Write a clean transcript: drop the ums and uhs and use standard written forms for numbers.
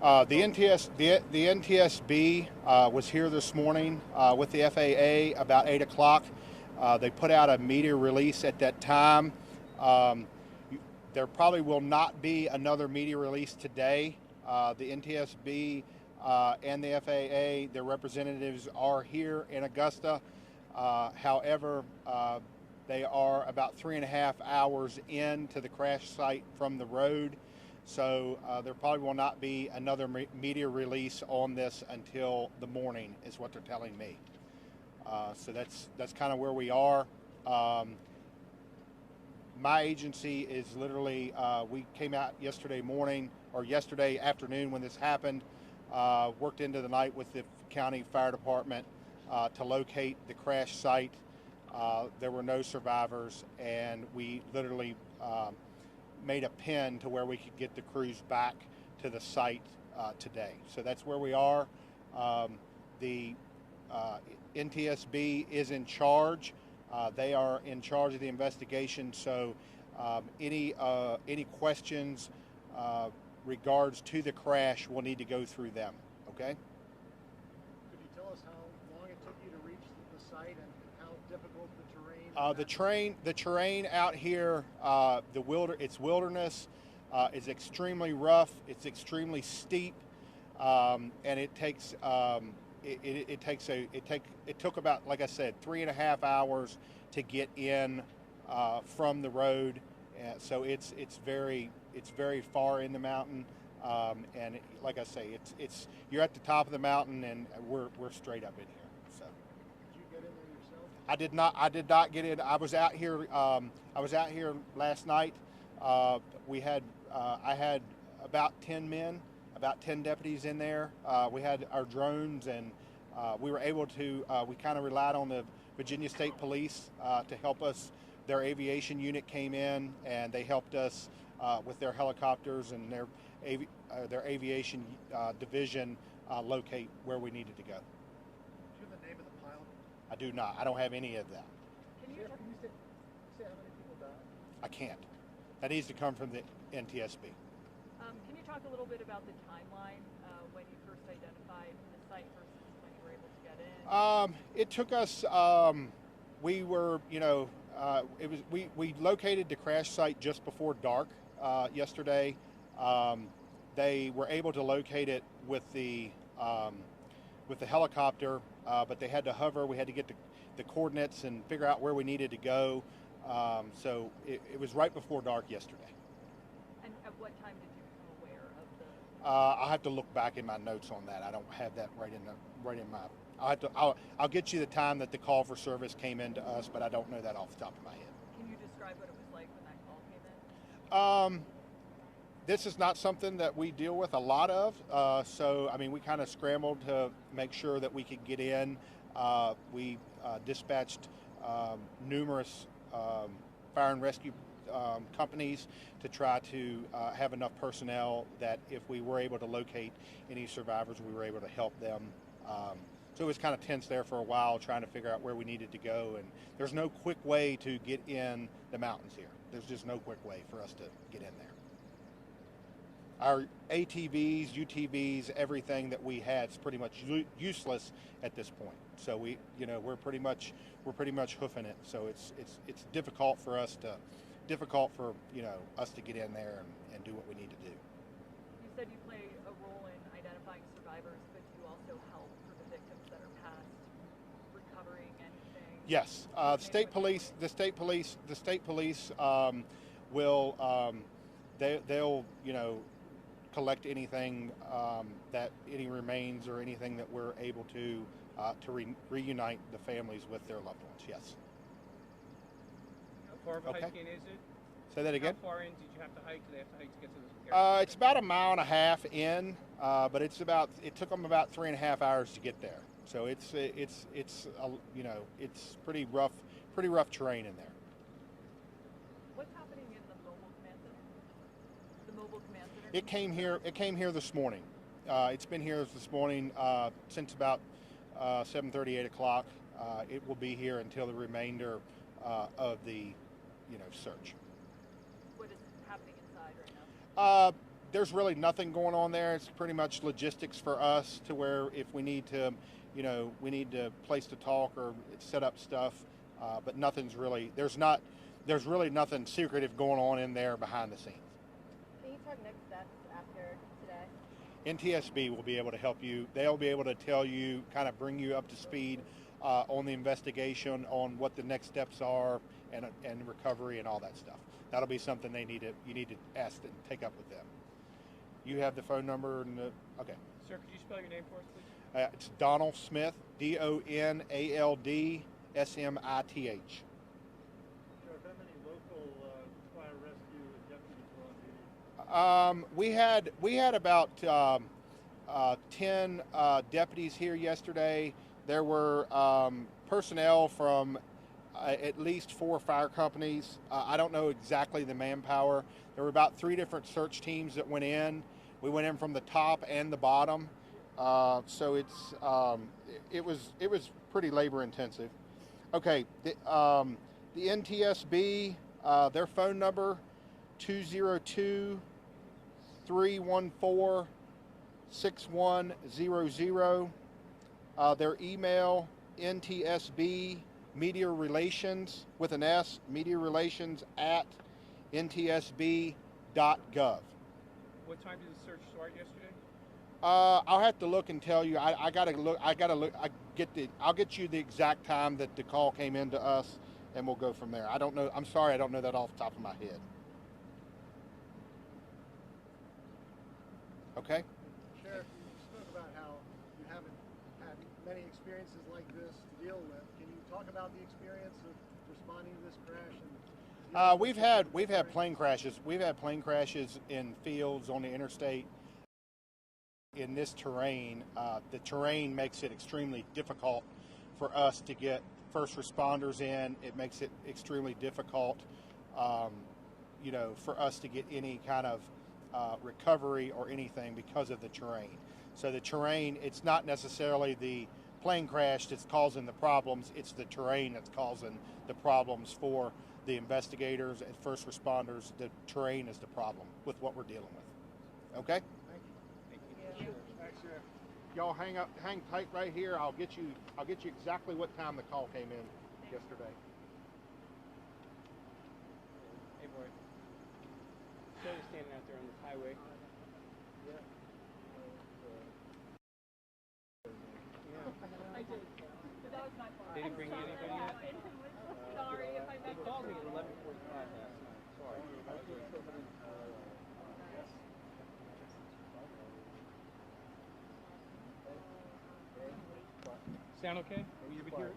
The NTSB was here this morning with the FAA about 8 o'clock. They put out a media release at that time. Um, there probably will not be another media release today. The NTSB and the FAA, their representatives are here in Augusta. However, they are about 3.5 hours into the crash site from the road. So there probably will not be another media release on this until the morning, is what they're telling me. So that's kind of where we are. My agency is literally, we came out yesterday morning or yesterday afternoon when this happened, worked into the night with the county fire department to locate the crash site. There were no survivors, and we literally made a pin to where we could get the crews back to the site today. So that's where we are. The NTSB is in charge. They are in charge of the investigation. So any questions regards to the crash will need to go through them. Okay. Could you tell us how long it took you to reach the site and how difficult the terrain? The terrain out here, it's wilderness. It's extremely rough. It's extremely steep, and it took about, like I said, 3.5 hours to get in from the road. So it's very far in the mountain, and like I say, you're at the top of the mountain, and we're straight up in here. So. Did you get in there yourself? I did not get in. I was out here last night. I had about 10 men, about 10 deputies in there. We had our drones, and we were able to. We kind of relied on the Virginia State Police to help us. Their aviation unit came in, and they helped us with their helicopters and their aviation division locate where we needed to go. Do you have the name of the pilot? I do not. I don't have any of that. Can you say how many people died? I can't. That needs to come from the NTSB. Can you talk a little bit about the timeline when you first identified the site versus when you were able to get in? It took us. We were, we located the crash site just before dark yesterday. They were able to locate it with the helicopter, but they had to hover. We had to get the coordinates and figure out where we needed to go. So it was right before dark yesterday. And at what time did you become aware of the? I'll have to look back in my notes on that. I don't have that right in my. I'll get you the time that the call for service came in to us, but I don't know that off the top of my head. Can you describe what it was like when that call came in? This is not something that we deal with a lot of. So, I mean, we kind of scrambled to make sure that we could get in. We dispatched numerous fire and rescue companies to try to have enough personnel that if we were able to locate any survivors, we were able to help them. So it was kind of tense there for a while trying to figure out where we needed to go. And there's no quick way to get in the mountains here. There's just no quick way for us to get in there. Our ATVs, UTVs, everything that we had is pretty much useless at this point. So we're pretty much hoofing it. So it's difficult for us to get in there and do what we need to do. You said you play a role in identifying survivors, but do you also help for the victims that are past recovering anything? Yes, the state police will they'll collect anything that any remains or anything that we're able to reunite the families with their loved ones. Yes. How far of a hiking is it? Say that again. How far in did you have to hike? Do they have to hike to get to this? It's about 1.5 miles in, but it took them about 3.5 hours to get there. So it's pretty rough terrain in there. What's happening in the mobile command center? The mobile command center? It came here this morning. It's been here this morning since about 7:30, 8 o'clock. It will be here until the remainder of the search. What is happening inside right now? there's really nothing going on there. It's pretty much logistics for us to where if we need to, we need to place to talk or set up stuff, but nothing's really, there's really nothing secretive going on in there behind the scenes. Can you talk next steps after today? NTSB will be able to help you. They'll be able to tell you, kind of bring you up to speed on the investigation, on what the next steps are, and recovery and all that stuff. That'll be something you need to ask and take up with them. You have the phone number and okay. Sir, could you spell your name for us, please? It's Donald Smith, DONALD SMITH. Sheriff, how many local fire rescue deputies were on duty? We had about 10 deputies here yesterday. There were personnel from at least 4 fire companies. I don't know exactly the manpower. There were about 3 different search teams that went in. We went in from the top and the bottom, so it was pretty labor intensive. Okay, the NTSB, their phone number 202-314-6100. Their email NTSB Media Relations with an S, Media Relations at ntsb.gov. What time did the search start yesterday? I'll have to look and tell you. I'll get you the exact time that the call came in to us, and we'll go from there. I don't know. I'm sorry, I don't know that off the top of my head. Okay. Sheriff, you spoke about how you haven't had many experiences like this to deal with. Can you talk about the experience of responding to this crash? And We've had plane crashes. We've had plane crashes in fields on the interstate. In this terrain, the terrain makes it extremely difficult for us to get first responders in. It makes it extremely difficult, for us to get any kind of recovery or anything because of the terrain. So the terrain, it's not necessarily the plane crash that's causing the problems, it's the terrain that's causing the problems for the investigators and first responders. The terrain is the problem with what we're dealing with. Okay? Thank you. Thanks, Sheriff. Y'all hang tight right here. I'll get you exactly what time the call came in yesterday. Hey, boy. So you're standing out there on this highway. Yeah. I did. But that was my fault. They didn't bring you anybody yet? Sorry if I They messed called me up. at 11:45 last night. Sorry. Sound okay? Were you able to hear it?